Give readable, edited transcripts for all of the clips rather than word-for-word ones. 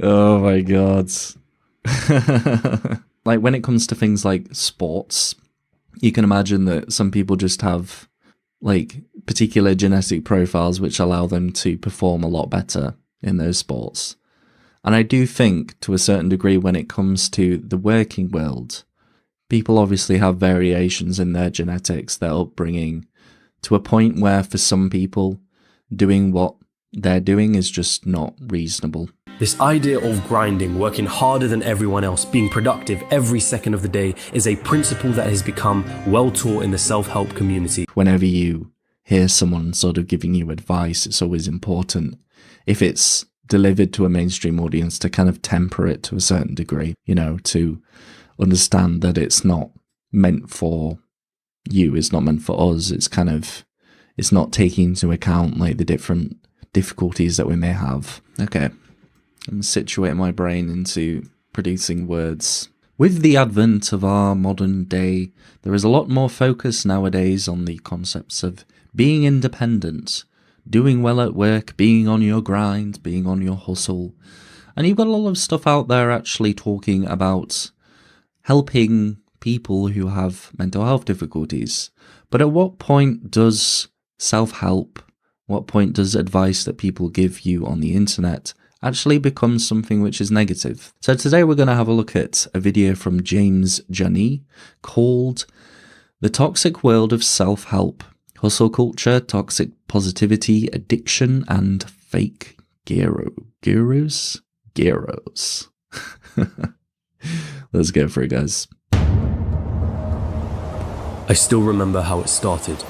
Oh my god. Like when it comes to things like sports, you can imagine that some people just have like particular genetic profiles which allow them to perform a lot better in those sports. And I do think to a certain degree when it comes to the working world, people obviously have variations in their genetics, their upbringing, to a point where for some people doing what they're doing is just not reasonable. This idea of grinding, working harder than everyone else, being productive every second of the day is a principle that has become well taught in the self-help community. Whenever you hear someone sort of giving you advice, it's always important, if it's delivered to a mainstream audience, to kind of temper it to a certain degree, you know, to understand that it's not meant for you, it's not meant for us, it's kind of, it's not taking into account like the different difficulties that we may have. Okay. I'm situating my brain into producing words. With the advent of our modern day, there is a lot more focus nowadays on the concepts of being independent, doing well at work, being on your grind, being on your hustle. And you've got a lot of stuff out there actually talking about helping people who have mental health difficulties. But at what point does self-help, what point does advice that people give you on the internet actually becomes something which is negative? So today we're going to have a look at a video from James Jani called The Toxic World of Self-Help, Hustle Culture, Toxic Positivity, Addiction, and Fake Gurus? Let's go for it, guys. I still remember how it started.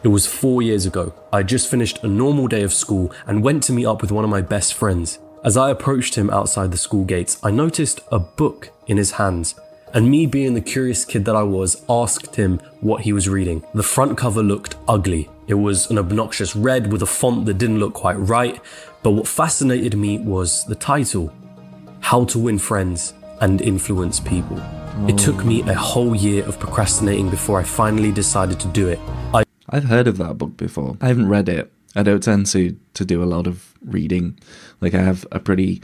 It was 4 years ago. I had just finished a normal day of school and went to meet up with one of my best friends. As I approached him outside the school gates, I noticed a book in his hands, and me being the curious kid that I was, asked him what he was reading. The front cover looked ugly. It was an obnoxious red with a font that didn't look quite right, but what fascinated me was the title, How to Win Friends and Influence People. It took me a whole year of procrastinating before I finally decided to do it. I've heard of that book before. I haven't read it. I don't tend to do a lot of reading. Like I have a pretty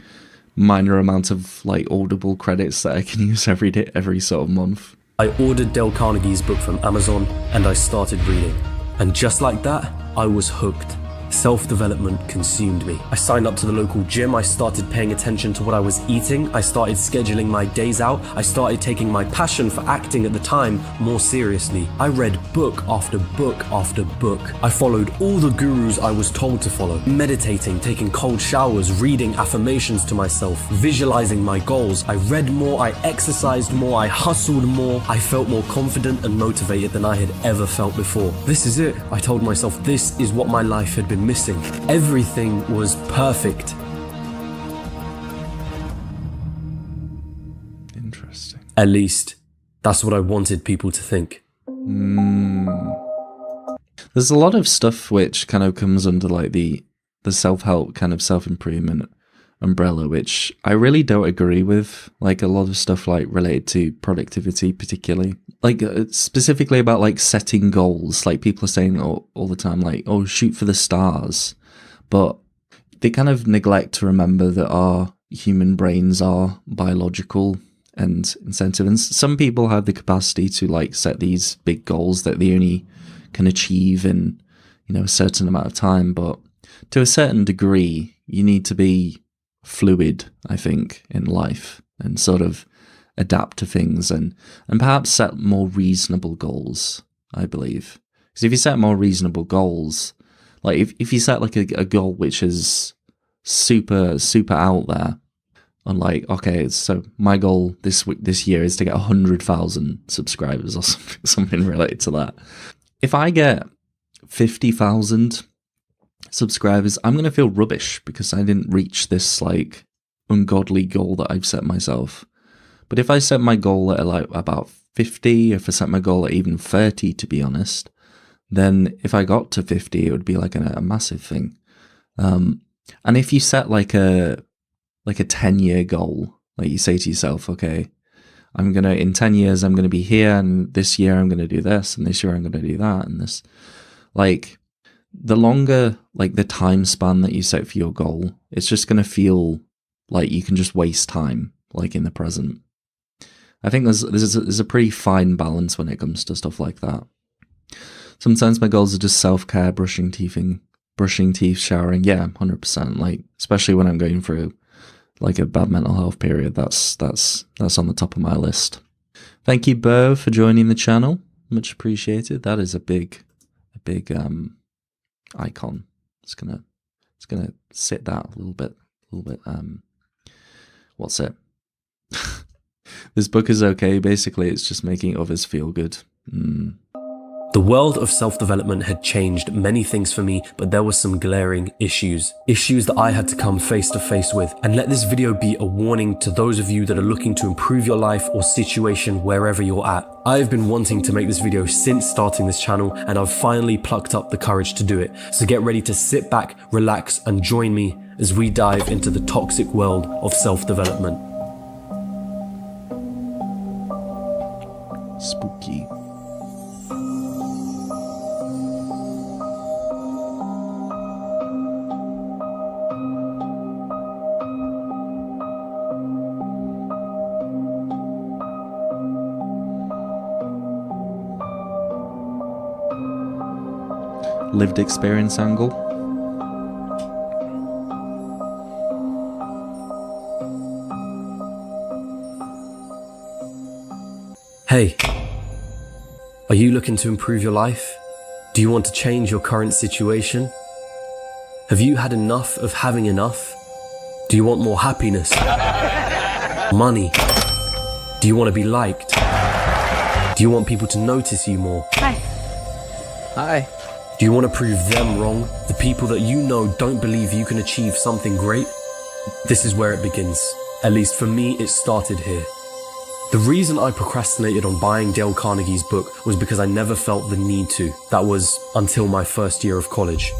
minor amount of like Audible credits that I can use every day, every sort of month. I ordered Dale Carnegie's book from Amazon and I started reading. And just like that, I was hooked. Self-development consumed me. I signed up to the local gym. I started paying attention to what I was eating. I started scheduling my days out. I started taking my passion for acting at the time more seriously. I read book after book after book. I followed all the gurus I was told to follow. Meditating, taking cold showers, reading affirmations to myself, visualizing my goals. I read more, I exercised more, I hustled more. I felt more confident and motivated than I had ever felt before. This is it. I told myself this is what my life had been missing. Everything was perfect. Interesting. At least, that's what I wanted people to think. There's a lot of stuff which kind of comes under like the self-help kind of self-improvement umbrella, which I really don't agree with. Like a lot of stuff like related to productivity, particularly like specifically about like setting goals. Like people are saying all the time, like, oh, shoot for the stars. But they kind of neglect to remember that our human brains are biological and incentive. And some people have the capacity to like set these big goals that they only can achieve in, you know, a certain amount of time. But to a certain degree, you need to be fluid, I think, in life and sort of adapt to things and perhaps set more reasonable goals, I believe. Because if you set more reasonable goals, like if you set like a goal which is super out there, and like, okay, so my goal this year is to get 100,000 subscribers or something related to that. If I get 50,000 subscribers, I'm going to feel rubbish because I didn't reach this like ungodly goal that I've set myself. But if I set my goal at like about 50, if I set my goal at even 30, to be honest, then if I got to 50, it would be like a massive thing. And if you set like a 10-year goal, like you say to yourself, okay, in 10 years, I'm going to be here, and this year I'm going to do this, and this year I'm going to do that, and this, like, the longer, like the time span that you set for your goal, it's just going to feel like you can just waste time, like in the present. I think there's a pretty fine balance when it comes to stuff like that. Sometimes my goals are just self-care, brushing teeth, showering. Yeah, 100%. Like, especially when I'm going through like a bad mental health period, that's on the top of my list. Thank you, Bo, for joining the channel. Much appreciated. That is a big icon. It's gonna sit that a little bit. What's it? This book is okay. Basically, it's just making others feel good. The world of self-development had changed many things for me, but there were some glaring issues that I had to come face to face with. And let this video be a warning to those of you that are looking to improve your life or situation wherever you're at. I've been wanting to make this video since starting this channel, and I've finally plucked up the courage to do it. So get ready to sit back, relax, and join me as we dive into the toxic world of self-development. Spooky. Lived experience angle. Hey, are you looking to improve your life? Do you want to change your current situation? Have you had enough of having enough? Do you want more happiness? Money? Do you want to be liked? Do you want people to notice you more? Hi. Do you want to prove them wrong? The people that you know don't believe you can achieve something great? This is where it begins. At least for me, it started here. The reason I procrastinated on buying Dale Carnegie's book was because I never felt the need to. That was until my first year of college.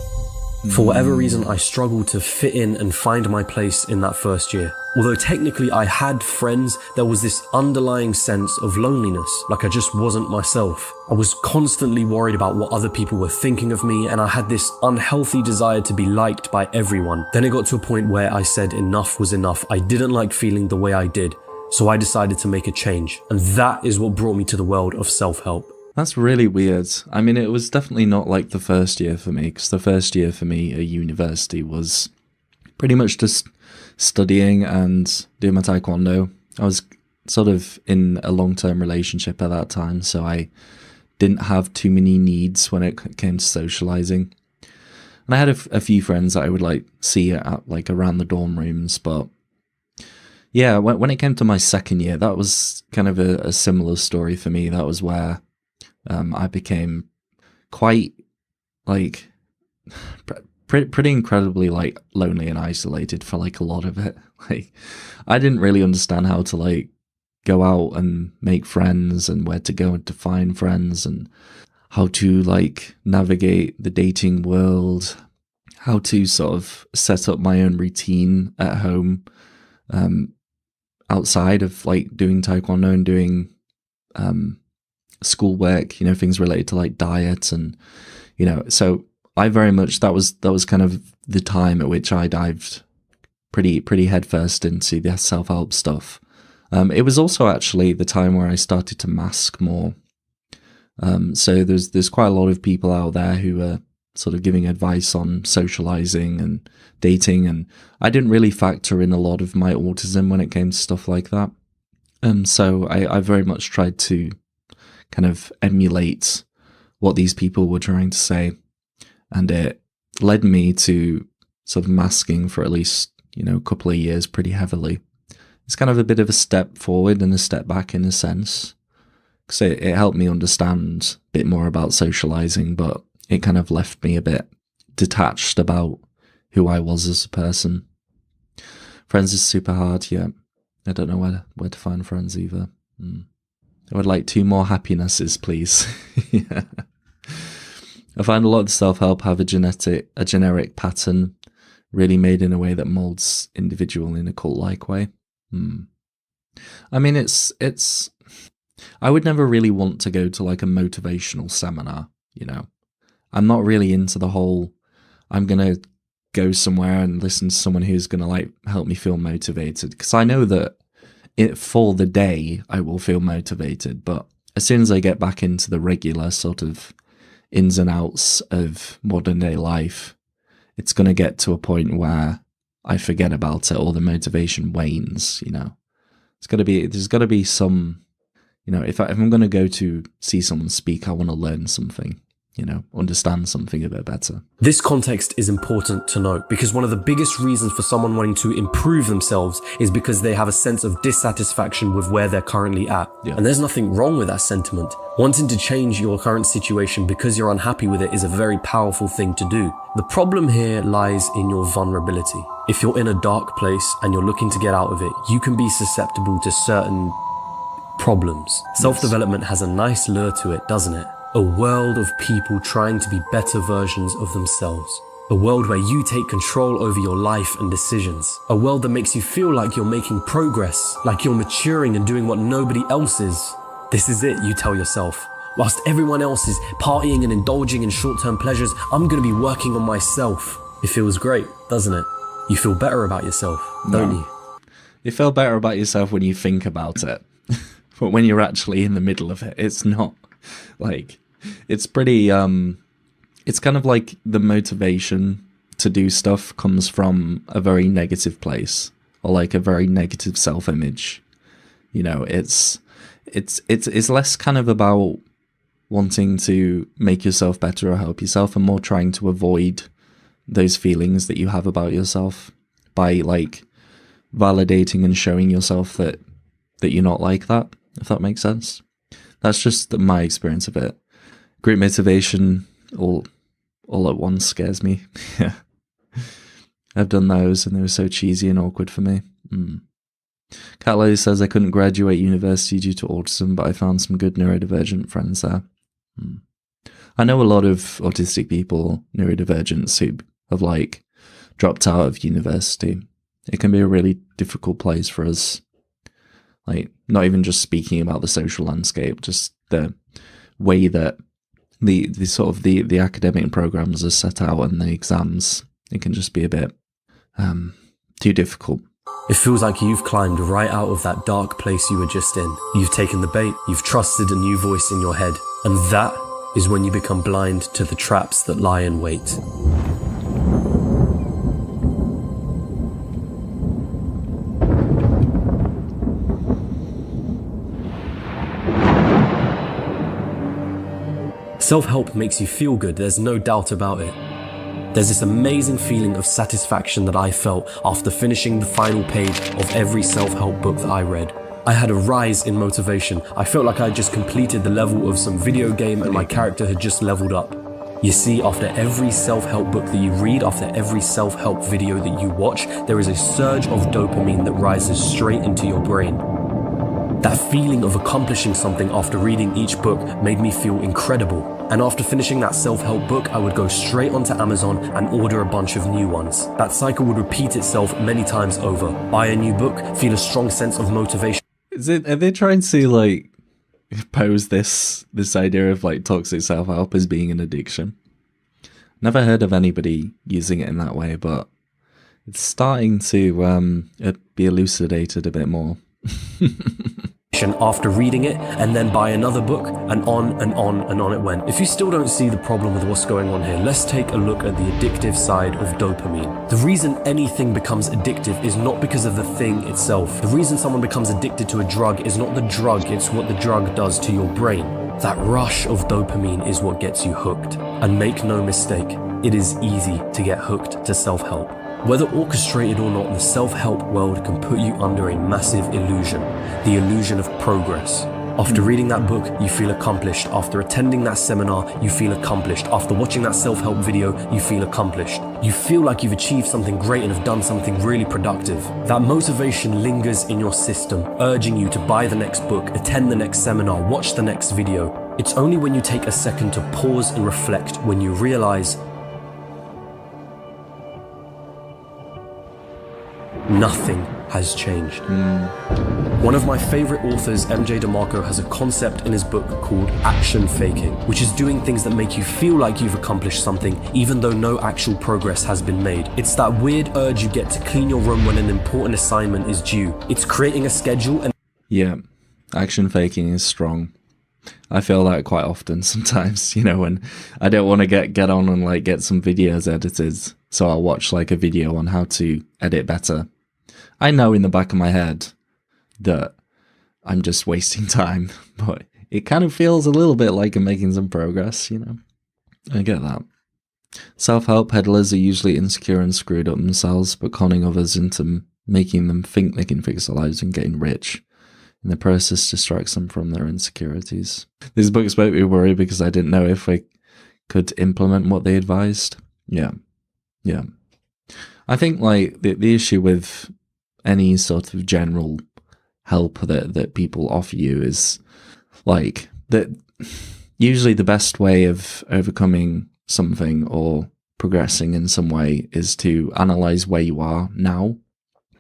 For whatever reason, I struggled to fit in and find my place in that first year. Although technically I had friends, there was this underlying sense of loneliness, like I just wasn't myself. I was constantly worried about what other people were thinking of me, and I had this unhealthy desire to be liked by everyone. Then it got to a point where I said enough was enough. I didn't like feeling the way I did, so I decided to make a change. And that is what brought me to the world of self-help. That's really weird. I mean, it was definitely not like the first year for me, because the first year for me at university was pretty much just studying and doing my taekwondo. I was sort of in a long-term relationship at that time, so I didn't have too many needs when it came to socializing. And I had a few friends that I would like see at like around the dorm rooms, but yeah, when it came to my second year, that was kind of a similar story for me. That was where I became quite like pretty incredibly like lonely and isolated for like a lot of it. Like, I didn't really understand how to like go out and make friends and where to go and to find friends and how to like navigate the dating world, how to sort of set up my own routine at home, outside of like doing taekwondo and doing schoolwork, you know, things related to like diet and, you know, so I very much, that was kind of the time at which I dived pretty headfirst into the self-help stuff. It was also actually the time where I started to mask more. So there's quite a lot of people out there who are sort of giving advice on socializing and dating, and I didn't really factor in a lot of my autism when it came to stuff like that. So I very much tried to kind of emulate what these people were trying to say, and it led me to sort of masking for at least, you know, a couple of years pretty heavily. It's kind of a bit of a step forward and a step back in a sense, because it helped me understand a bit more about socializing, but it kind of left me a bit detached about who I was as a person. Friends is super hard, yeah. I don't know where to find friends either. I would like 2 more happinesses, please. Yeah. I find a lot of self-help have a generic pattern, really made in a way that molds individual in a cult-like way. I mean, it's. I would never really want to go to like a motivational seminar, you know. I'm not really into the whole, I'm going to go somewhere and listen to someone who's going to like help me feel motivated, because I know that for the day I will feel motivated, but as soon as I get back into the regular sort of ins and outs of modern day life, it's going to get to a point where I forget about it, or the motivation wanes. There's got to be some, if I'm going to go to see someone speak, I want to learn something, understand something a bit better. This context is important to note, because one of the biggest reasons for someone wanting to improve themselves is because they have a sense of dissatisfaction with where they're currently at. Yeah. And there's nothing wrong with that sentiment. Wanting to change your current situation because you're unhappy with it is a very powerful thing to do. The problem here lies in your vulnerability. If you're in a dark place and you're looking to get out of it, you can be susceptible to certain problems. Self-development has a nice lure to it, doesn't it? A world of people trying to be better versions of themselves. A world where you take control over your life and decisions. A world that makes you feel like you're making progress, like you're maturing and doing what nobody else is. This is it, you tell yourself. Whilst everyone else is partying and indulging in short-term pleasures, I'm going to be working on myself. It feels great, doesn't it? You feel better about yourself, don't you? You feel better about yourself when you think about it. But when you're actually in the middle of it, it's not. Like, it's pretty, it's kind of like the motivation to do stuff comes from a very negative place, or like a very negative self-image. It's less kind of about wanting to make yourself better or help yourself, and more trying to avoid those feelings that you have about yourself by like validating and showing yourself that you're not like that, if that makes sense. That's just my experience of it. Group motivation all at once scares me. Yeah, I've done those and they were so cheesy and awkward for me. Catlow says, I couldn't graduate university due to autism, but I found some good neurodivergent friends there. I know a lot of autistic people, neurodivergents, who have like dropped out of university. It can be a really difficult place for us. Like, not even just speaking about the social landscape, just the way that the sort of the academic programs are set out and the exams, it can just be a bit too difficult. It feels like you've climbed right out of that dark place you were just in. You've taken the bait, you've trusted a new voice in your head, and that is when you become blind to the traps that lie in wait. Self-help makes you feel good, there's no doubt about it. There's this amazing feeling of satisfaction that I felt after finishing the final page of every self-help book that I read. I had a rise in motivation. I felt like I just completed the level of some video game and my character had just leveled up. You see, after every self-help book that you read, after every self-help video that you watch, there is a surge of dopamine that rises straight into your brain. That feeling of accomplishing something after reading each book made me feel incredible. And after finishing that self-help book, I would go straight onto Amazon and order a bunch of new ones. That cycle would repeat itself many times over. Buy a new book, feel a strong sense of motivation. Are they trying to like pose this idea of like toxic self-help as being an addiction? Never heard of anybody using it in that way, but it's starting to be elucidated a bit more. After reading it, and then buy another book, and on and on and on it went. If you still don't see the problem with what's going on here, let's take a look at the addictive side of dopamine. The reason anything becomes addictive is not because of the thing itself. The reason someone becomes addicted to a drug is not the drug, it's what the drug does to your brain. That rush of dopamine is what gets you hooked. And make no mistake, it is easy to get hooked to self-help. Whether orchestrated or not, the self-help world can put you under a massive illusion, the illusion of progress. After reading that book, you feel accomplished. After attending that seminar, you feel accomplished. After watching that self-help video, you feel accomplished. You feel like you've achieved something great and have done something really productive. That motivation lingers in your system, urging you to buy the next book, attend the next seminar, watch the next video. It's only when you take a second to pause and reflect when you realize nothing has changed. One of my favorite authors, MJ DeMarco, has a concept in his book called action faking, which is doing things that make you feel like you've accomplished something even though no actual progress has been made. It's that weird urge you get to clean your room when an important assignment is due. It's creating a schedule and... Yeah, action faking is strong. I feel that quite often sometimes, when I don't want to get on and like get some videos edited, so I'll watch like a video on how to edit better. I know in the back of my head that I'm just wasting time, but it kind of feels a little bit like I'm making some progress, I get that. Self-help peddlers are usually insecure and screwed up themselves, but conning others into making them think they can fix their lives and getting rich. In the process, distracts them from their insecurities. These books made me worry because I didn't know if I could implement what they advised. Yeah. I think like the issue with any sort of general help that people offer you is like that usually the best way of overcoming something or progressing in some way is to analyze where you are now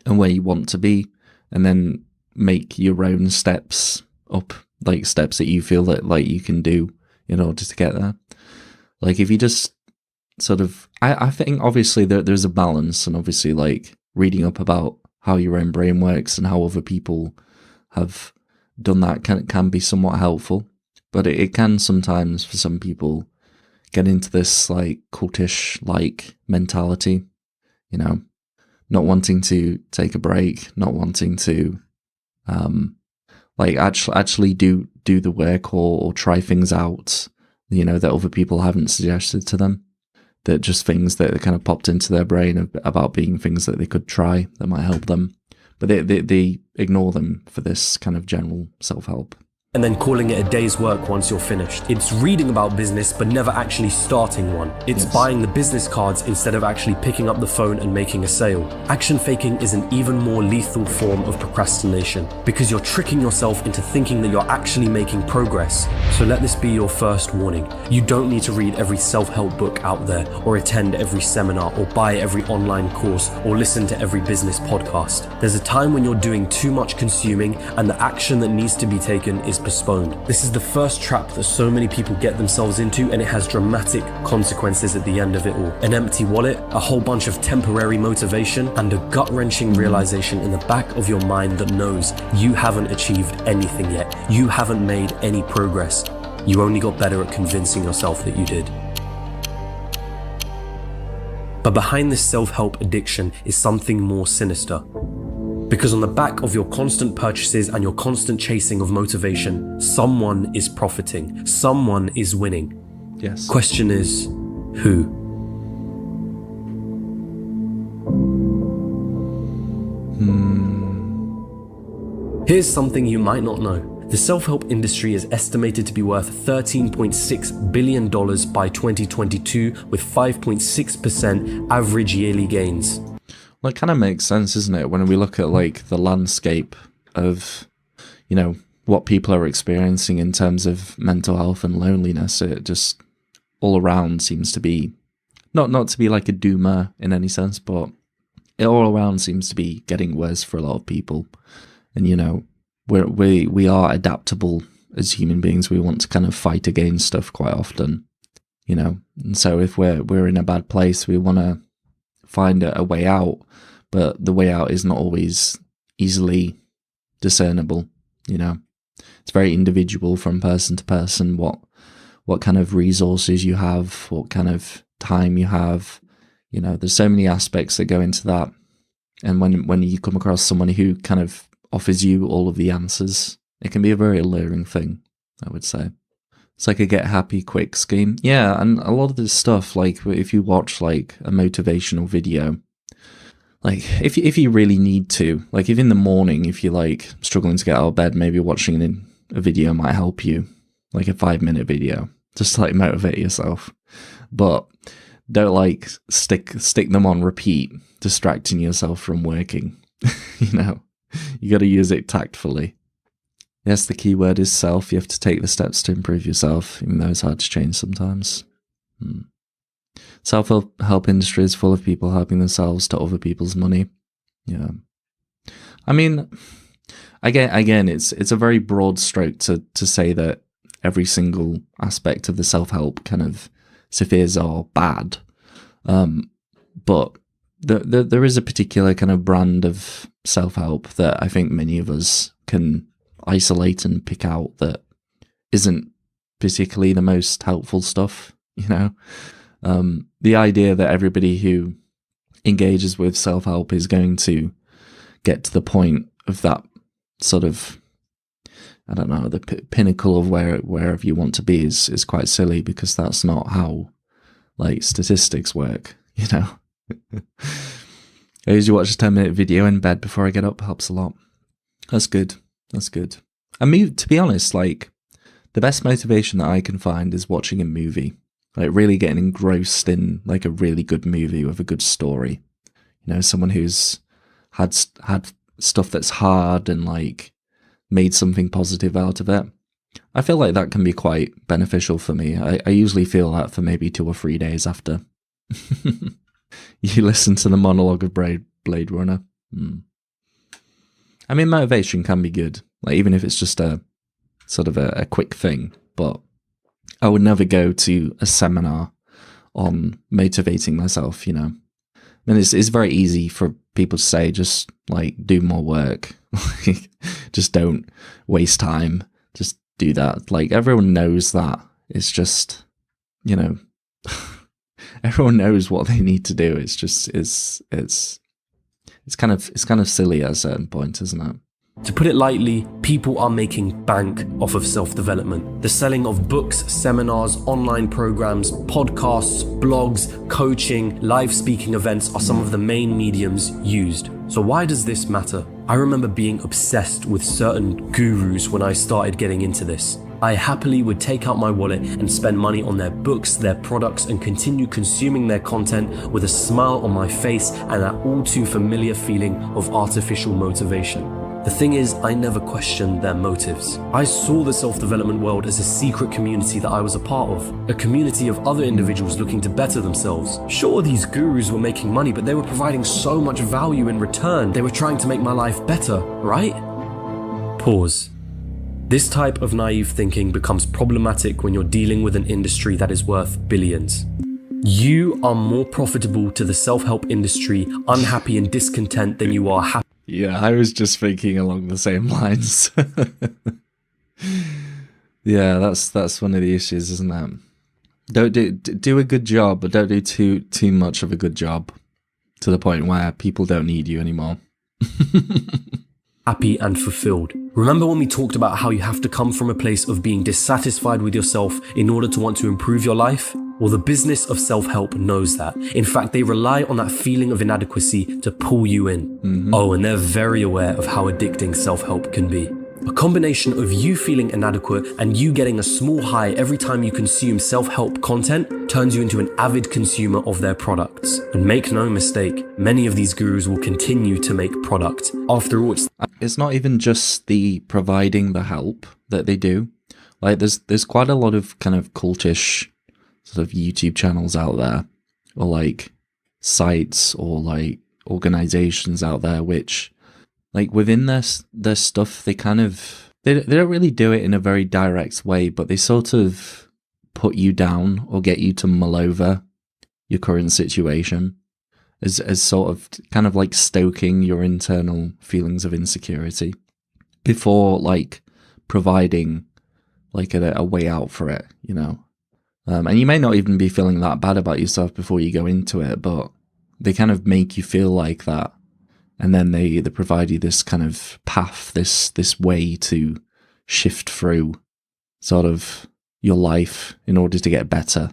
and where you want to be, and then make your own steps up, like steps that you feel that like you can do in order to get there. Like if you just sort of, I think obviously there's a balance, and obviously like reading up about how your own brain works and how other people have done that can be somewhat helpful, but it can sometimes for some people get into this like cultish like mentality, not wanting to take a break, not wanting to like actually do the work or try things out, that other people haven't suggested to them, that just things that kind of popped into their brain about being things that they could try that might help them, but they ignore them for this kind of general self-help. And then calling it a day's work once you're finished. It's reading about business but never actually starting one. It's buying the business cards instead of actually picking up the phone and making a sale. Action faking is an even more lethal form of procrastination because you're tricking yourself into thinking that you're actually making progress. So let this be your first warning. You don't need to read every self-help book out there, or attend every seminar, or buy every online course, or listen to every business podcast. There's a time when you're doing too much consuming and the action that needs to be taken is postponed. This is the first trap that so many people get themselves into, and it has dramatic consequences at the end of it all. An empty wallet, a whole bunch of temporary motivation, and a gut-wrenching realization in the back of your mind that knows you haven't achieved anything yet. You haven't made any progress. You only got better at convincing yourself that you did. But behind this self-help addiction is something more sinister. Because on the back of your constant purchases and your constant chasing of motivation, someone is profiting, someone is winning. Yes. Question is, who? Here's something you might not know. The self-help industry is estimated to be worth $13.6 billion by 2022, with 5.6% average yearly gains. Well, it kind of makes sense, isn't it? When we look at like the landscape of, what people are experiencing in terms of mental health and loneliness, it just all around seems to be, not to be like a doomer in any sense, but it all around seems to be getting worse for a lot of people. And, we are adaptable as human beings. We want to kind of fight against stuff quite often, and so if we're in a bad place, we want to find a way out, but the way out is not always easily discernible. It's very individual from person to person, what kind of resources you have, what kind of time you have. There's so many aspects that go into that, and when you come across someone who kind of offers you all of the answers, it can be a very alluring thing, I would say. It's like a get happy quick scheme. Yeah, and a lot of this stuff, like if you watch like a motivational video, like if you really need to, like if in the morning, if you're like struggling to get out of bed, maybe watching a video might help you, like a 5-minute video, just to like motivate yourself. But don't like stick them on repeat, distracting yourself from working. You got to use it tactfully. Yes, the key word is self. You have to take the steps to improve yourself, even though it's hard to change sometimes. Self-help industry is full of people helping themselves to other people's money. Yeah. I mean, again, it's a very broad stroke to say that every single aspect of the self-help kind of spheres are bad. But there is a particular kind of brand of self-help that I think many of us can isolate and pick out that isn't particularly the most helpful stuff, you know? The idea that everybody who engages with self-help is going to get to the point of that sort of, I don't know, the pinnacle of wherever you want to be is quite silly, because that's not how like statistics work, you know. I usually watch a 10-minute video in bed before I get up. Helps a lot. That's good. I mean, to be honest, like the best motivation that I can find is watching a movie, like really getting engrossed in like a really good movie with a good story. You know, someone who's had stuff that's hard and like made something positive out of it. I feel like that can be quite beneficial for me. I usually feel that for maybe 2 or 3 days after you listen to the monologue of Blade Runner. I mean, motivation can be good, like even if it's just a sort of a quick thing, but I would never go to a seminar on motivating myself, you know. I mean, it's very easy for people to say, just like do more work, just don't waste time, just do that. Like everyone knows that. It's just, you know, everyone knows what they need to do. It's just it's kind of silly at a certain point, isn't it? To put it lightly, people are making bank off of self-development. The selling of books, seminars, online programs, podcasts, blogs, coaching, live speaking events are some of the main mediums used. So why does this matter? I remember being obsessed with certain gurus when I started getting into this. I happily would take out my wallet and spend money on their books, their products, and continue consuming their content with a smile on my face and that all too familiar feeling of artificial motivation. The thing is, I never questioned their motives. I saw the self-development world as a secret community that I was a part of, a community of other individuals looking to better themselves. Sure, these gurus were making money, but they were providing so much value in return. They were trying to make my life better, right? Pause. This type of naive thinking becomes problematic when you're dealing with an industry that is worth billions. You are more profitable to the self-help industry, unhappy and discontent, than you are happy. Yeah, I was just thinking along the same lines. Yeah, that's one of the issues, isn't it? Don't do a good job, but don't do too much of a good job to the point where people don't need you anymore. Happy and fulfilled. Remember when we talked about how you have to come from a place of being dissatisfied with yourself in order to want to improve your life? Well, the business of self-help knows that. In fact, they rely on that feeling of inadequacy to pull you in. Oh, and they're very aware of how addicting self-help can be. A combination of you feeling inadequate and you getting a small high every time you consume self-help content turns you into an avid consumer of their products. And make no mistake, many of these gurus will continue to make product. After all, it's not even just the providing the help that they do. Like there's quite a lot of kind of cultish sort of YouTube channels out there, or like sites or like organizations out there which, like within their stuff, they kind of they don't really do it in a very direct way, but they sort of put you down or get you to mull over your current situation as sort of kind of like stoking your internal feelings of insecurity before like providing like a way out for it, you know. And you may not even be feeling that bad about yourself before you go into it, but they kind of make you feel like that. And then they provide you this kind of path, this way to shift through sort of your life in order to get better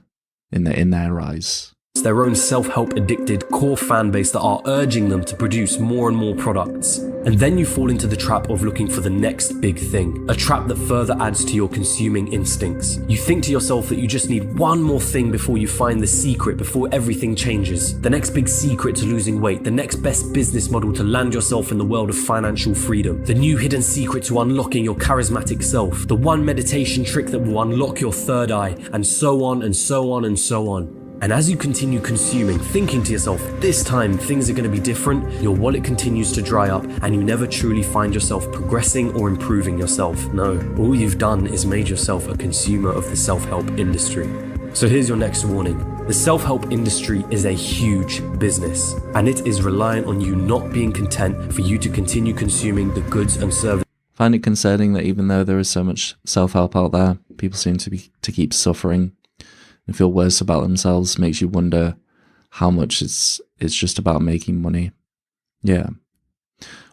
in their eyes. It's their own self-help addicted core fan base that are urging them to produce more and more products. And then you fall into the trap of looking for the next big thing, a trap that further adds to your consuming instincts. You think to yourself that you just need one more thing before you find the secret, before everything changes. The next big secret to losing weight, the next best business model to land yourself in the world of financial freedom, the new hidden secret to unlocking your charismatic self, the one meditation trick that will unlock your third eye, and so on and so on and so on. And as you continue consuming, thinking to yourself, this time things are going to be different, your wallet continues to dry up and you never truly find yourself progressing or improving yourself. No, all you've done is made yourself a consumer of the self-help industry. So here's your next warning. The self-help industry is a huge business, and it is reliant on you not being content for you to continue consuming the goods and services. I find it concerning that even though there is so much self-help out there, people seem to keep suffering and feel worse about themselves. Makes you wonder how much it's just about making money. Yeah.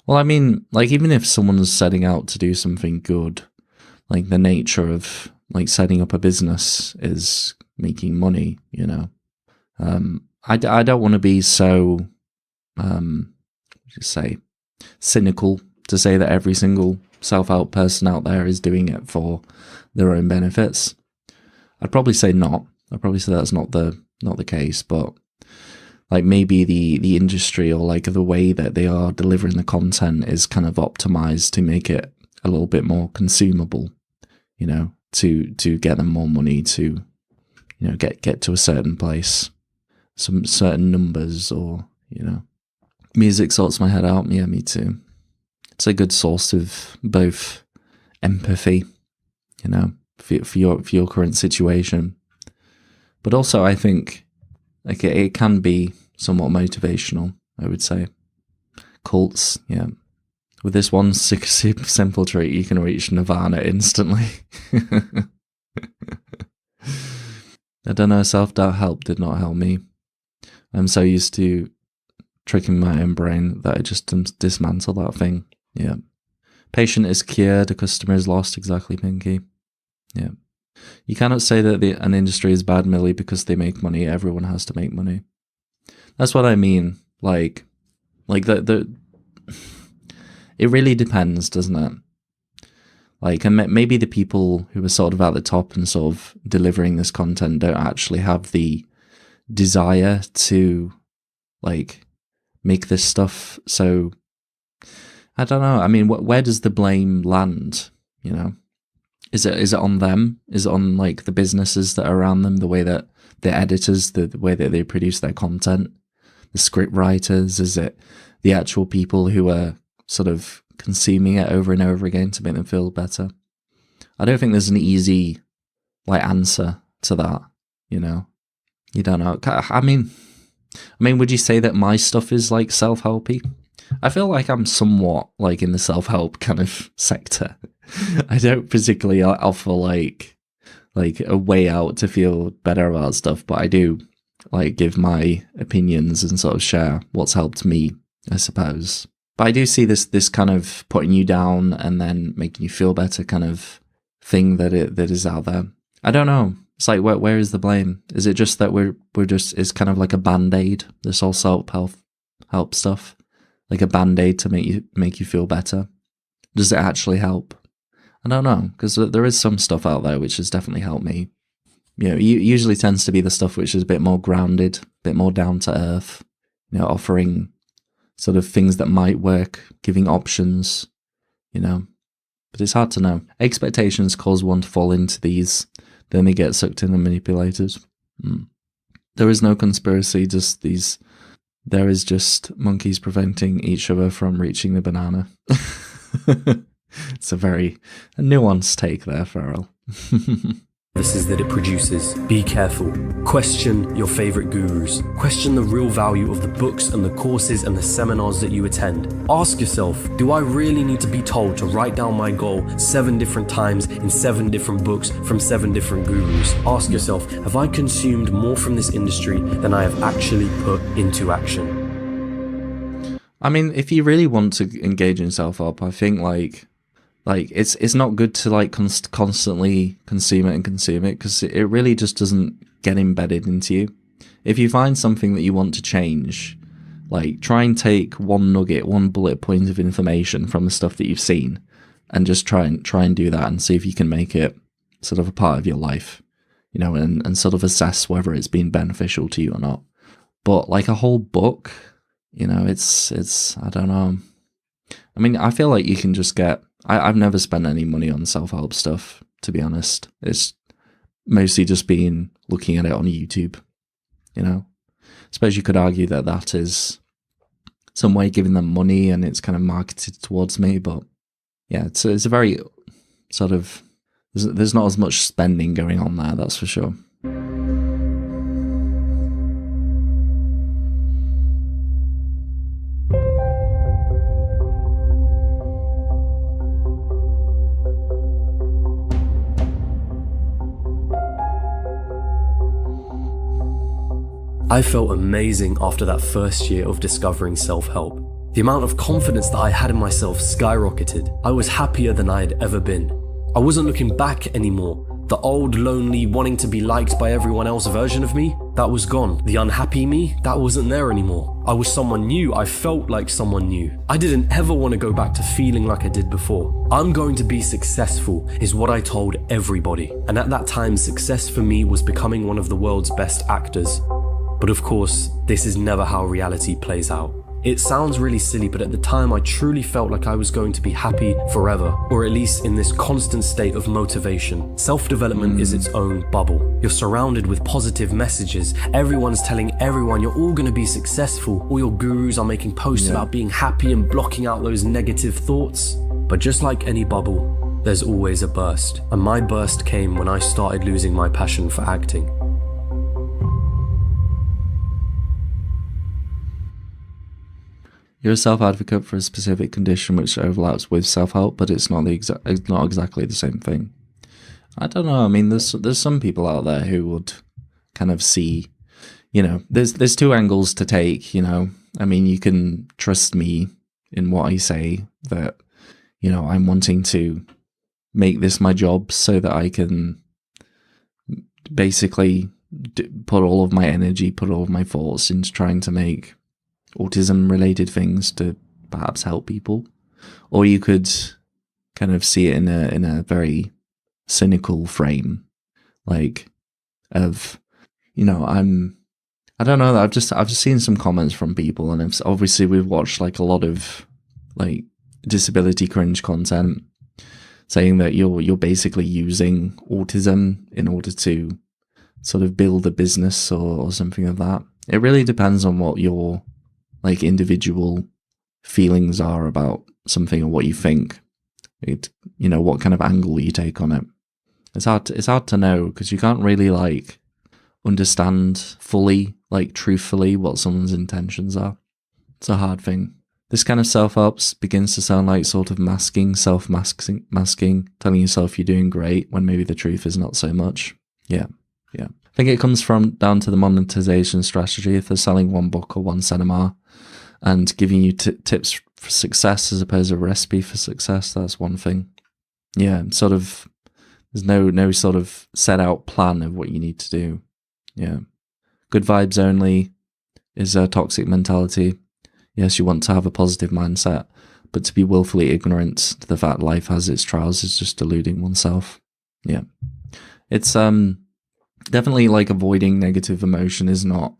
Well, I mean, like, even if someone's setting out to do something good, like the nature of like setting up a business is making money, you know. I don't want to be so, cynical to say that every single self-help person out there is doing it for their own benefits. I'd probably say not. I'd probably say that's not the case, but like maybe the industry or like the way that they are delivering the content is kind of optimized to make it a little bit more consumable, you know, to get them more money, to, you know, get to a certain place, some certain numbers, or, you know. Music sorts my head out. Yeah, me too. It's a good source of both empathy, you know, for your current situation, but also I think like it can be somewhat motivational, I would say. Cults, yeah. With this one super simple trick, you can reach nirvana instantly. I don't know, self-doubt help did not help me. I'm so used to tricking my own brain that I just dismantle that thing. Yeah. Patient is cured, a customer is lost. Exactly, Pinky. Yeah. You cannot say that an industry is bad merely because they make money. Everyone has to make money. That's what I mean. Like the it really depends, doesn't it? Like, and maybe the people who are sort of at the top and sort of delivering this content don't actually have the desire to, like, make this stuff. So, I don't know. I mean, where does the blame land, you know? Is it on them? Is it on, like, the businesses that are around them, the way that the editors, the way that they produce their content, the script writers? Is it the actual people who are sort of consuming it over and over again to make them feel better? I don't think there's an easy, like, answer to that, you know? You don't know. I mean, would you say that my stuff is, like, self-helpy? I feel like I'm somewhat, like, in the self-help kind of sector. I don't particularly offer, like a way out to feel better about stuff, but I do, like, give my opinions and sort of share what's helped me, I suppose. But I do see this kind of putting you down and then making you feel better kind of thing that is out there. I don't know. It's like, where is the blame? Is it just that we're just, it's kind of like a band-aid, this whole self-help stuff? Like a band-aid to make you feel better? Does it actually help? I don't know, because there is some stuff out there which has definitely helped me. You know, usually tends to be the stuff which is a bit more grounded, a bit more down to earth, you know, offering sort of things that might work, giving options, you know. But it's hard to know. Expectations cause one to fall into these, then they get sucked in and manipulated. There is no conspiracy, just these. There is just monkeys preventing each other from reaching the banana. It's a very nuanced take there, Farrell. Services that it produces. Be careful. Question your favorite gurus. Question the real value of the books and the courses and the seminars that you attend. Ask yourself, do I really need to be told to write down my goal 7 different times in 7 different books from 7 different gurus? Ask yourself, have I consumed more from this industry than I have actually put into action? I mean, if you really want to engage in self-help, I think like it's not good to like constantly consume it because it really just doesn't get embedded into you. If you find something that you want to change, like try and take one nugget, one bullet point of information from the stuff that you've seen, and just try and do that and see if you can make it sort of a part of your life, you know, and sort of assess whether it's been beneficial to you or not. But like a whole book, you know, it's I don't know. I mean, I feel like you can just get. I've never spent any money on self-help stuff, to be honest. It's mostly just been looking at it on YouTube. you know. I suppose you could argue that that is some way giving them money and it's kind of marketed towards me, but yeah, it's a very sort of, there's not as much spending going on there, that's for sure. I felt amazing after that first year of discovering self-help. The amount of confidence that I had in myself skyrocketed. I was happier than I had ever been. I wasn't looking back anymore. The old, lonely, wanting to be liked by everyone else version of me, that was gone. The unhappy me, that wasn't there anymore. I was someone new. I felt like someone new. I didn't ever want to go back to feeling like I did before. I'm going to be successful is what I told everybody. And at that time, success for me was becoming one of the world's best actors. But of course, this is never how reality plays out. It sounds really silly, but at the time I truly felt like I was going to be happy forever, or at least in this constant state of motivation. Self-development is its own bubble. You're surrounded with positive messages. Everyone's telling everyone you're all going to be successful. All your gurus are making posts about being happy and blocking out those negative thoughts. But just like any bubble, there's always a burst. And my burst came when I started losing my passion for acting. You're a self-advocate for a specific condition which overlaps with self-help, but it's not exactly the same thing. I don't know. I mean, there's some people out there who would kind of see, you know, there's two angles to take, you know. I mean, you can trust me in what I say that, you know, I'm wanting to make this my job so that I can basically put all of my energy, put all of my thoughts into trying to make autism related things to perhaps help people. Or you could kind of see it in a very cynical frame, like of, you know, I don't know, I've just seen some comments from people, and obviously we've watched like a lot of like disability cringe content saying that you're basically using autism in order to sort of build a business or something of that. It really depends on what your like individual feelings are about something or what you think. It, you know, what kind of angle you take on it. It's hard to know because you can't really like understand fully, like truthfully, what someone's intentions are. It's a hard thing. This kind of self-help begins to sound like sort of masking, telling yourself you're doing great when maybe the truth is not so much. Yeah. I think it comes down to the monetization strategy. If they're selling one book or one cinema and giving you tips for success as opposed to a recipe for success, that's one thing. Yeah, sort of, there's no sort of set out plan of what you need to do. Yeah. Good vibes only is a toxic mentality. Yes, you want to have a positive mindset, but to be willfully ignorant to the fact life has its trials is just deluding oneself. Yeah. It's definitely like avoiding negative emotion is not,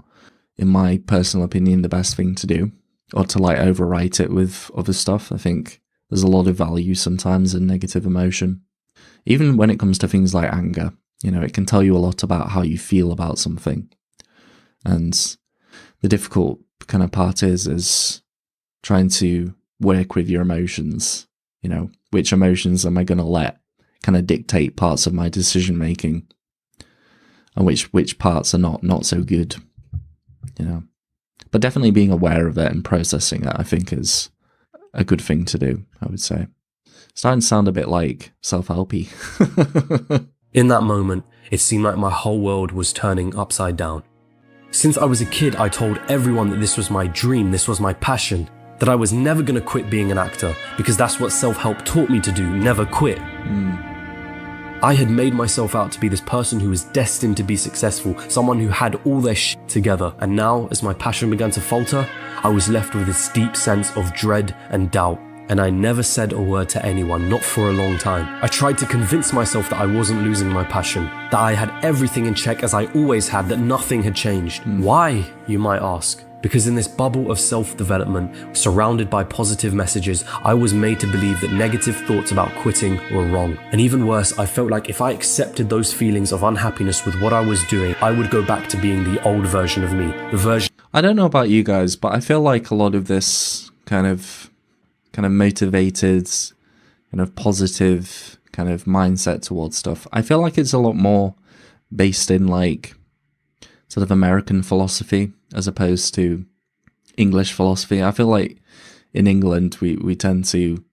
in my personal opinion, the best thing to do, or to like overwrite it with other stuff. I think there's a lot of value sometimes in negative emotion. Even when it comes to things like anger, you know, it can tell you a lot about how you feel about something. And the difficult kind of part is trying to work with your emotions, you know, which emotions am I going to let kind of dictate parts of my decision making, and which parts are not so good, you know. But definitely being aware of it and processing it, I think, is a good thing to do, I would say. It's starting to sound a bit like self-helpy. In that moment, it seemed like my whole world was turning upside down. Since I was a kid, I told everyone that this was my dream, this was my passion, that I was never going to quit being an actor, because that's what self-help taught me to do, never quit. I had made myself out to be this person who was destined to be successful, someone who had all their shit together. And now, as my passion began to falter, I was left with this deep sense of dread and doubt. And I never said a word to anyone, not for a long time. I tried to convince myself that I wasn't losing my passion, that I had everything in check as I always had, that nothing had changed. Why, you might ask? Because in this bubble of self-development, surrounded by positive messages, I was made to believe that negative thoughts about quitting were wrong. And even worse, I felt like if I accepted those feelings of unhappiness with what I was doing, I would go back to being the old version of me, the version... I don't know about you guys, but I feel like a lot of this kind of motivated, kind of positive kind of mindset towards stuff, I feel like it's a lot more based in like sort of American philosophy as opposed to English philosophy. I feel like in England we tend to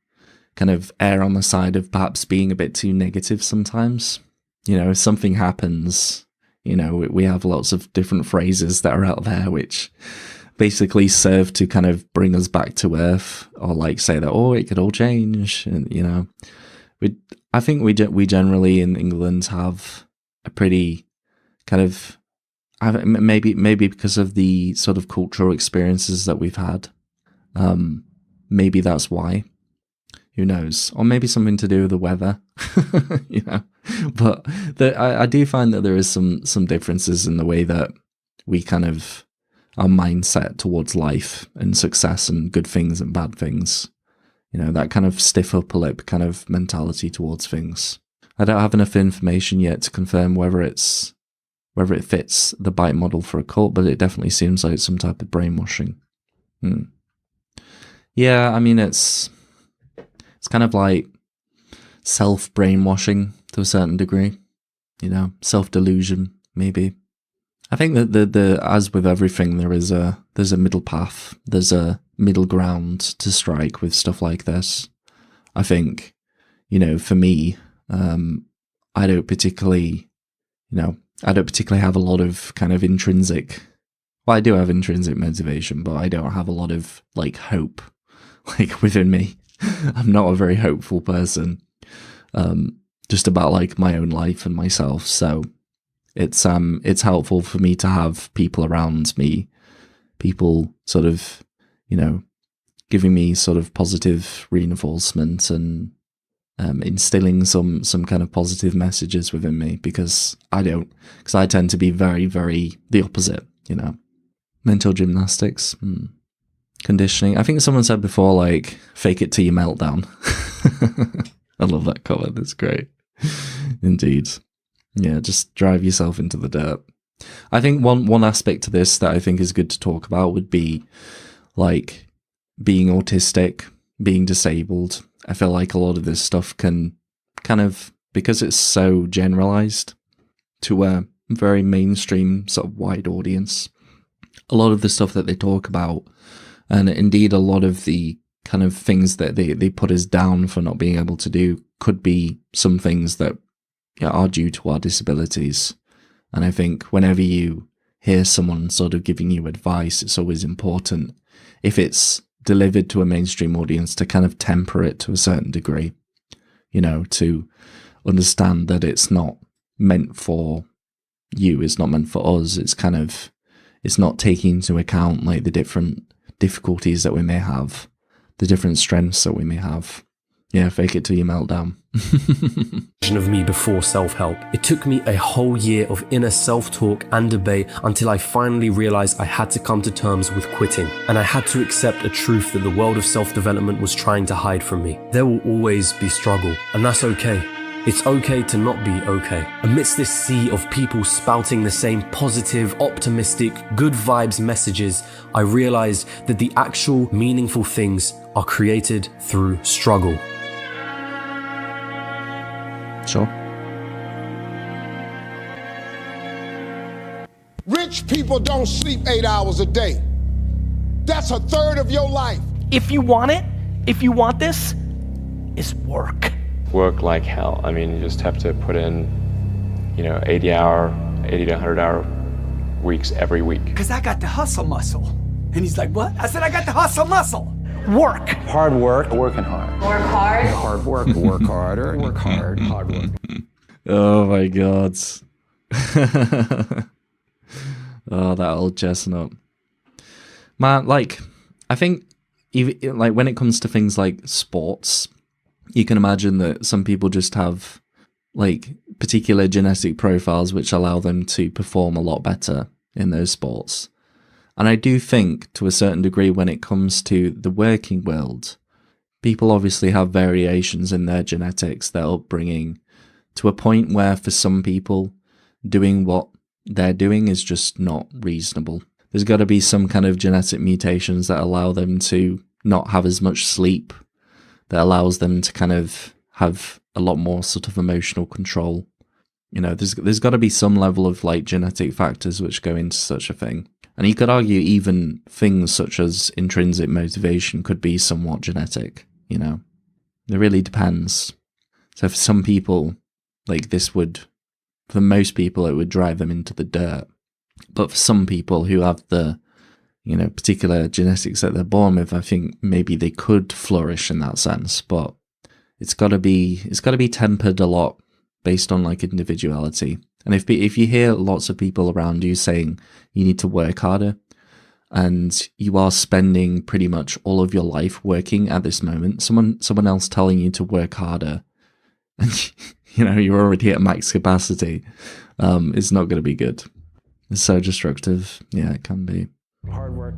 kind of err on the side of perhaps being a bit too negative sometimes. You know, if something happens, you know, we have lots of different phrases that are out there which basically serve to kind of bring us back to earth, or like say that, oh, it could all change. And, you know, I think we generally in England have a pretty kind of, maybe because of the sort of cultural experiences that we've had. Maybe that's why. Who knows? Or maybe something to do with the weather, you know. But I do find that there is some differences in the way that we kind of, our mindset towards life and success and good things and bad things. You know, that kind of stiff upper lip kind of mentality towards things. I don't have enough information yet to confirm whether it fits the bite model for a cult, but it definitely seems like some type of brainwashing. Yeah, I mean, it's kind of like self-brainwashing to a certain degree, you know, self-delusion, maybe. I think that the as with everything, there's a middle path, there's a middle ground to strike with stuff like this. I think, you know, for me, I don't particularly have a lot of kind of intrinsic, well, I do have intrinsic motivation, but I don't have a lot of like hope, like within me. I'm not a very hopeful person, just about like my own life and myself. So it's helpful for me to have people around me, people sort of, you know, giving me sort of positive reinforcement and instilling some kind of positive messages within me, because I tend to be very, very the opposite, you know. Mental gymnastics, conditioning. I think someone said before, like, fake it till you meltdown. I love that comment. It's great. Indeed. Yeah, just drive yourself into the dirt. I think one aspect to this that I think is good to talk about would be like being autistic, being disabled. I feel like a lot of this stuff can kind of, because it's so generalized to a very mainstream sort of wide audience, a lot of the stuff that they talk about, and indeed a lot of the kind of things that they put us down for not being able to do, could be some things that are due to our disabilities. And I think whenever you hear someone sort of giving you advice, it's always important, if it's delivered to a mainstream audience, to kind of temper it to a certain degree, you know, to understand that it's not meant for you, it's not meant for us, it's kind of, it's not taking into account like the different difficulties that we may have, the different strengths that we may have. Yeah, fake it till you melt down. Version of me before self-help. It took me a whole year of inner self-talk and debate until I finally realized I had to come to terms with quitting, and I had to accept a truth that the world of self-development was trying to hide from me. There will always be struggle, and that's okay. It's okay to not be okay. Amidst this sea of people spouting the same positive, optimistic, good vibes messages, I realized that the actual meaningful things are created through struggle. Sure. Rich people don't sleep 8 hours a day. That's a third of your life. If you want it, if you want this, it's work. Work like hell. I mean, you just have to put in, 80 to 100 hour weeks every week. Because I got the hustle muscle. And he's like, what? I said, I got the hustle muscle. Work. Hard work. Working hard. Work hard. Hard work. Work harder. Work hard. Hard work. Oh my God. Oh, that old chestnut. Man, like, I think even, like, when it comes to things like sports, you can imagine that some people just have like particular genetic profiles which allow them to perform a lot better in those sports. And I do think, to a certain degree, when it comes to the working world, people obviously have variations in their genetics, their upbringing, to a point where for some people, doing what they're doing is just not reasonable. There's got to be some kind of genetic mutations that allow them to not have as much sleep, that allows them to kind of have a lot more sort of emotional control. You know, there's got to be some level of like genetic factors which go into such a thing. And you could argue even things such as intrinsic motivation could be somewhat genetic, you know. It really depends. So for some people, like this would, for most people, it would drive them into the dirt. But for some people who have the, you know, particular genetics that they're born with, I think maybe they could flourish in that sense. But it's got to be tempered a lot based on like individuality. And if you hear lots of people around you saying you need to work harder, and you are spending pretty much all of your life working at this moment, someone else telling you to work harder, and you know you're already at max capacity, it's not going to be good. It's so destructive. Yeah, it can be. Hard work.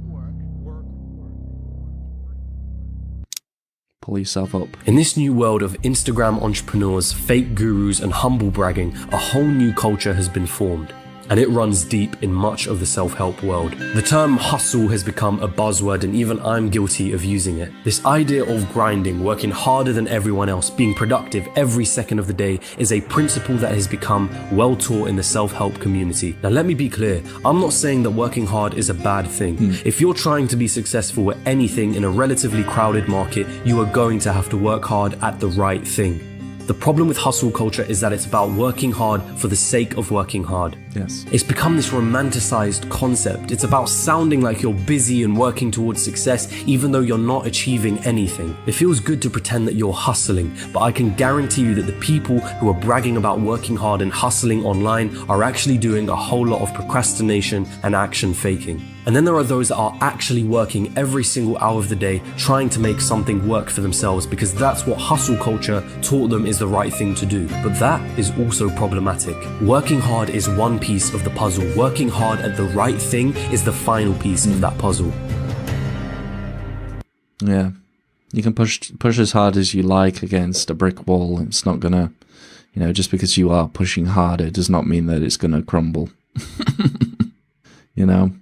Pull yourself up. In this new world of Instagram entrepreneurs, fake gurus, and humble bragging, a whole new culture has been formed. And it runs deep in much of the self-help world. The term hustle has become a buzzword, and even I'm guilty of using it. This idea of grinding, working harder than everyone else, being productive every second of the day is a principle that has become well taught in the self-help community. Now let me be clear, I'm not saying that working hard is a bad thing. If you're trying to be successful at anything in a relatively crowded market, you are going to have to work hard at the right thing. The problem with hustle culture is that it's about working hard for the sake of working hard. Yes. It's become this romanticized concept. It's about sounding like you're busy and working towards success, even though you're not achieving anything. It feels good to pretend that you're hustling, but I can guarantee you that the people who are bragging about working hard and hustling online are actually doing a whole lot of procrastination and action faking. And then there are those that are actually working every single hour of the day, trying to make something work for themselves because that's what hustle culture taught them is the right thing to do. But that is also problematic. Working hard is one piece of the puzzle. Working hard at the right thing is the final piece of that puzzle. Yeah. You can push as hard as you like against a brick wall. It's not gonna, you know, just because you are pushing harder does not mean that it's gonna crumble. You know?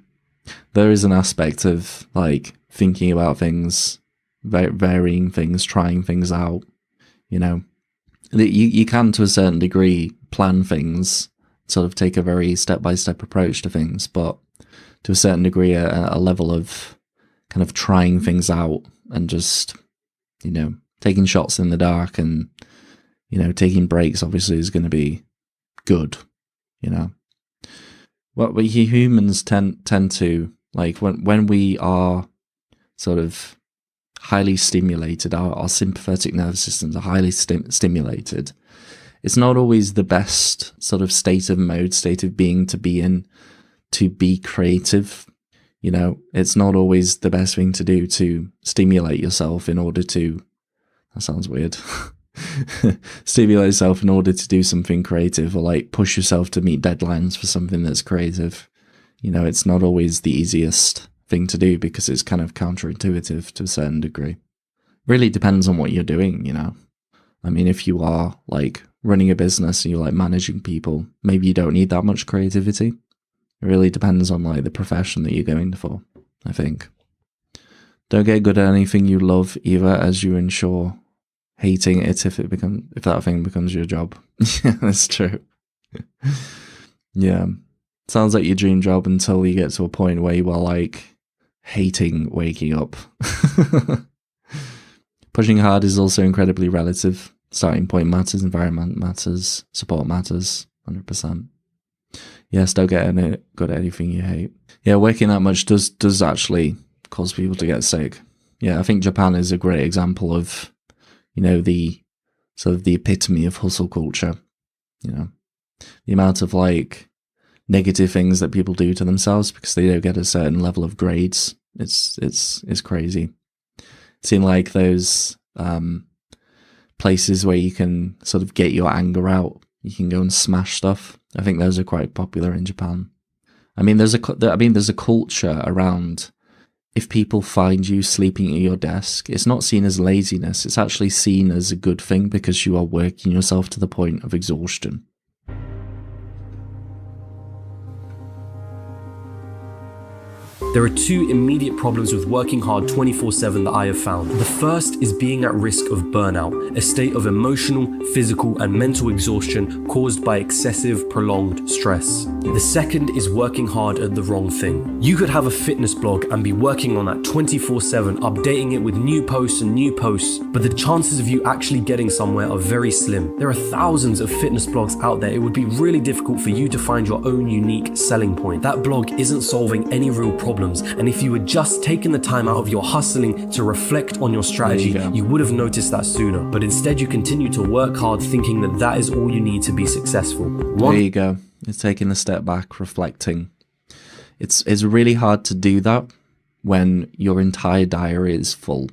There is an aspect of like thinking about things, varying things, trying things out. You know, you can to a certain degree plan things, sort of take a very step-by-step approach to things, but to a certain degree, a level of kind of trying things out and just, you know, taking shots in the dark and, you know, taking breaks obviously is going to be good. You know, what we humans tend to. Like when we are sort of highly stimulated, our sympathetic nervous systems are highly stimulated. It's not always the best sort of state of being to be in, to be creative. You know, it's not always the best thing to do to stimulate yourself in order to, that sounds weird, stimulate yourself in order to do something creative or like push yourself to meet deadlines for something that's creative. You know, it's not always the easiest thing to do because it's kind of counterintuitive to a certain degree. Really depends on what you're doing, you know. I mean, if you are like running a business and you're like managing people, maybe you don't need that much creativity. It really depends on like the profession that you're going for, I think. Don't get good at anything you love either, as you ensure hating it if that thing becomes your job. Yeah, that's true. Yeah. Sounds like your dream job until you get to a point where you are like hating waking up. Pushing hard is also incredibly relative. Starting point matters, environment matters, support matters, 100%. Yes, don't get good at anything you hate. Yeah, working that much does actually cause people to get sick. Yeah, I think Japan is a great example of, you know, the sort of the epitome of hustle culture. You know, the amount of like negative things that people do to themselves because they don't get a certain level of grades. It's crazy. Seeing like those places where you can sort of get your anger out. You can go and smash stuff. I think those are quite popular in Japan. I mean, there's a culture around, if people find you sleeping at your desk, it's not seen as laziness. It's actually seen as a good thing because you are working yourself to the point of exhaustion. There are two immediate problems with working hard 24/7 that I have found. The first is being at risk of burnout, a state of emotional, physical, and mental exhaustion caused by excessive, prolonged stress. The second is working hard at the wrong thing. You could have a fitness blog and be working on that 24/7, updating it with new posts, but the chances of you actually getting somewhere are very slim. There are thousands of fitness blogs out there. It would be really difficult for you to find your own unique selling point. That blog isn't solving any real problems. And if you had just taken the time out of your hustling to reflect on your strategy, you would have noticed that sooner. But instead, you continue to work hard thinking that that is all you need to be successful. There you go. It's taking a step back, reflecting. It's really hard to do that when your entire diary is full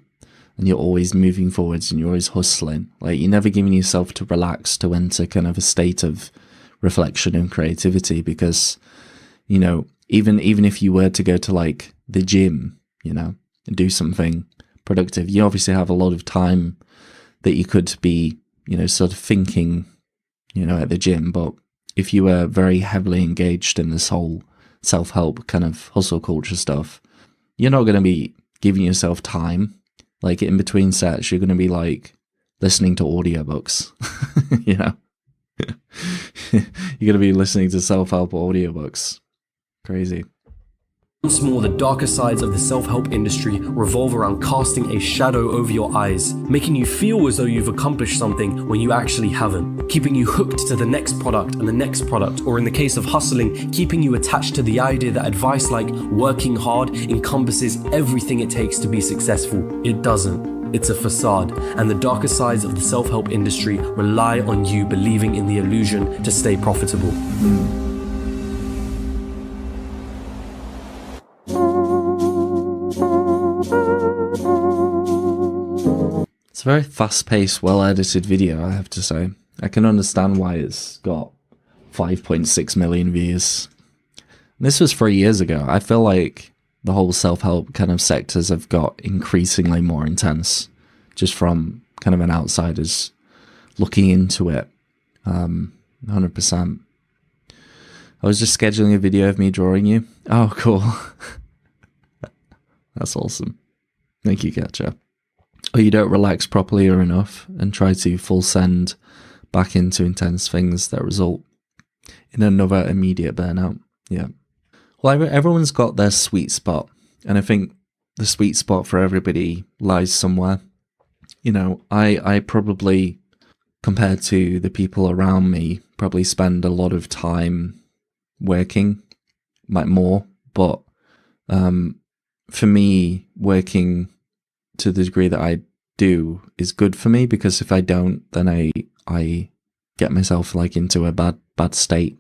and you're always moving forwards and you're always hustling. Like, you're never giving yourself to relax, to enter kind of a state of reflection and creativity, because, you know, even if you were to go to like the gym, you know, and do something productive, you obviously have a lot of time that you could be, you know, sort of thinking, you know, at the gym. But if you were very heavily engaged in this whole self-help kind of hustle culture stuff, you're not going to be giving yourself time. Like, in between sets, you're going to be like listening to audiobooks, you know. You're going to be listening to self-help audiobooks. Crazy. Once more, the darker sides of the self-help industry revolve around casting a shadow over your eyes, making you feel as though you've accomplished something when you actually haven't, keeping you hooked to the next product and the next product, or in the case of hustling, keeping you attached to the idea that advice like working hard encompasses everything it takes to be successful. It doesn't. It's a facade, and the darker sides of the self-help industry rely on you believing in the illusion to stay profitable. It's a very fast-paced, well-edited video, I have to say. I can understand why it's got 5.6 million views. This was 3 years ago. I feel like the whole self-help kind of sectors have got increasingly more intense, just from kind of an outsider's looking into it. 100%. I was just scheduling a video of me drawing you. Oh, cool. That's awesome. Thank you, Getcha. Or you don't relax properly or enough and try to full send back into intense things that result in another immediate burnout. Yeah. Well, everyone's got their sweet spot. And I think the sweet spot for everybody lies somewhere. You know, I probably, compared to the people around me, probably spend a lot of time working, like more. But for me, working to the degree that I do is good for me, because if I don't, then I get myself like into a bad state.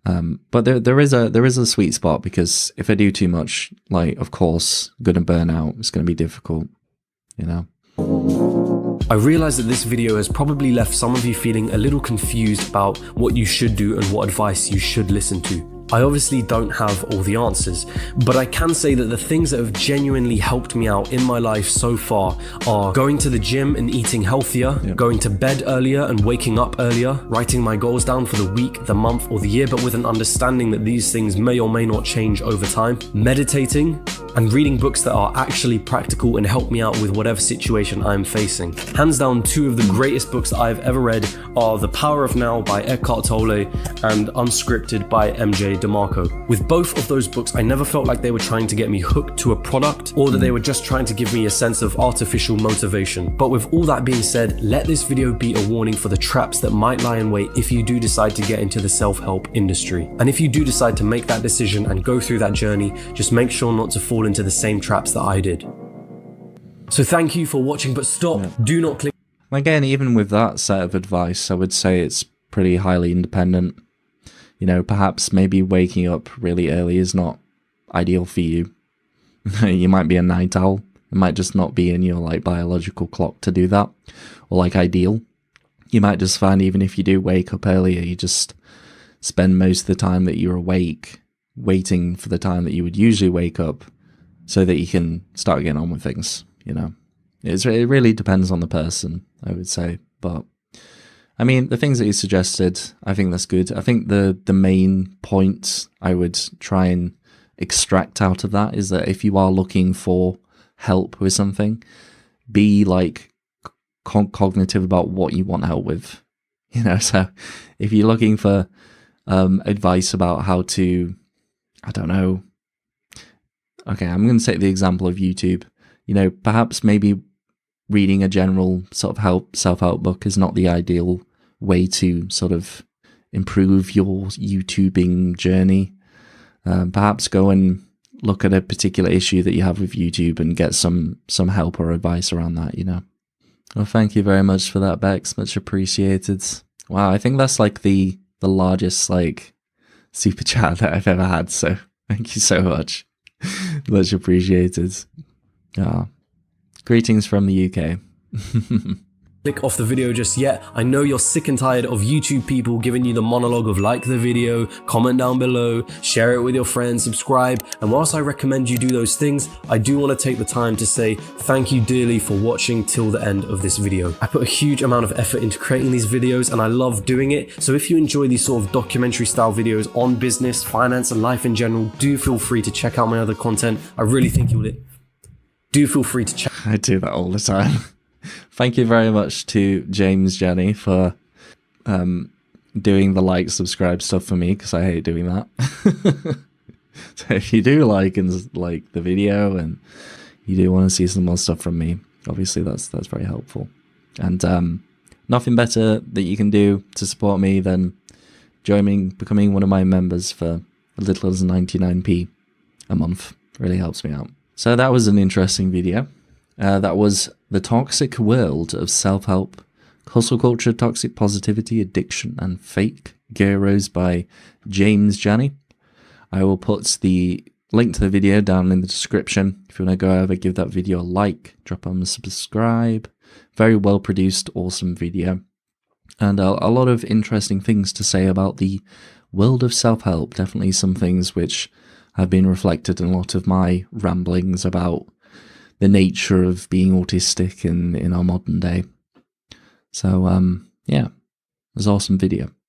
But there is a sweet spot, because if I do too much, like, of course, gonna burn out. It's gonna be difficult, you know. I realize that this video has probably left some of you feeling a little confused about what you should do and what advice you should listen to. I obviously don't have all the answers, but I can say that the things that have genuinely helped me out in my life so far are going to the gym and eating healthier, going to bed earlier and waking up earlier, writing my goals down for the week, the month, or the year, but with an understanding that these things may or may not change over time, meditating, and reading books that are actually practical and help me out with whatever situation I'm facing. Hands down, two of the greatest books that I've ever read are The Power of Now by Eckhart Tolle and Unscripted by MJ DeMarco. With both of those books, I never felt like they were trying to get me hooked to a product, or that they were just trying to give me a sense of artificial motivation. But with all that being said, let this video be a warning for the traps that might lie in wait if you do decide to get into the self-help industry. And if you do decide to make that decision and go through that journey, just make sure not to fall into the same traps that I did. So thank you for watching, but stop, do not click. Again, even with that set of advice, I would say it's pretty highly independent. You know, perhaps maybe waking up really early is not ideal for you. You might be a night owl. It might just not be in your like biological clock to do that, or like ideal. You might just find even if you do wake up earlier, you just spend most of the time that you're awake waiting for the time that you would usually wake up so that you can start getting on with things, you know. It really depends on the person, I would say. But I mean, the things that you suggested, I think that's good. I think the main point I would try and extract out of that is that if you are looking for help with something, be like cognitive about what you want help with. You know, so if you're looking for advice about how to, I don't know. Okay, I'm going to take the example of YouTube. You know, perhaps maybe reading a general sort of self-help book is not the ideal way to sort of improve your YouTubing journey. Perhaps go and look at a particular issue that you have with YouTube and get some help or advice around that, you know. Well, thank you very much for that, Bex. Much appreciated. Wow, I think that's like the largest like super chat that I've ever had, so thank you so much. Much appreciated. Greetings from the UK. Click off the video just yet. I know you're sick and tired of YouTube people giving you the monologue of like the video, comment down below, share it with your friends, subscribe, and whilst I recommend you do those things, I do want to take the time to say thank you dearly for watching till the end of this video. I put a huge amount of effort into creating these videos and I love doing it, so if you enjoy these sort of documentary style videos on business, finance and life in general, do feel free to check out my other content. I really think you'll do feel free to check. I do that all the time. Thank you very much to James Jani for doing the like, subscribe stuff for me, because I hate doing that. So if you do like the video and you do want to see some more stuff from me, obviously that's very helpful. And nothing better that you can do to support me than becoming one of my members for as little as 99p a month. Really helps me out. So that was an interesting video. That was The Toxic World of Self-Help, Hustle Culture, Toxic Positivity, Addiction, and Fake Gurus by James Jani. I will put the link to the video down in the description. If you want to go over, give that video a like, drop on subscribe. Very well produced, awesome video. And a lot of interesting things to say about the world of self-help. Definitely some things which have been reflected in a lot of my ramblings about the nature of being autistic in our modern day. So, yeah, it was an awesome video.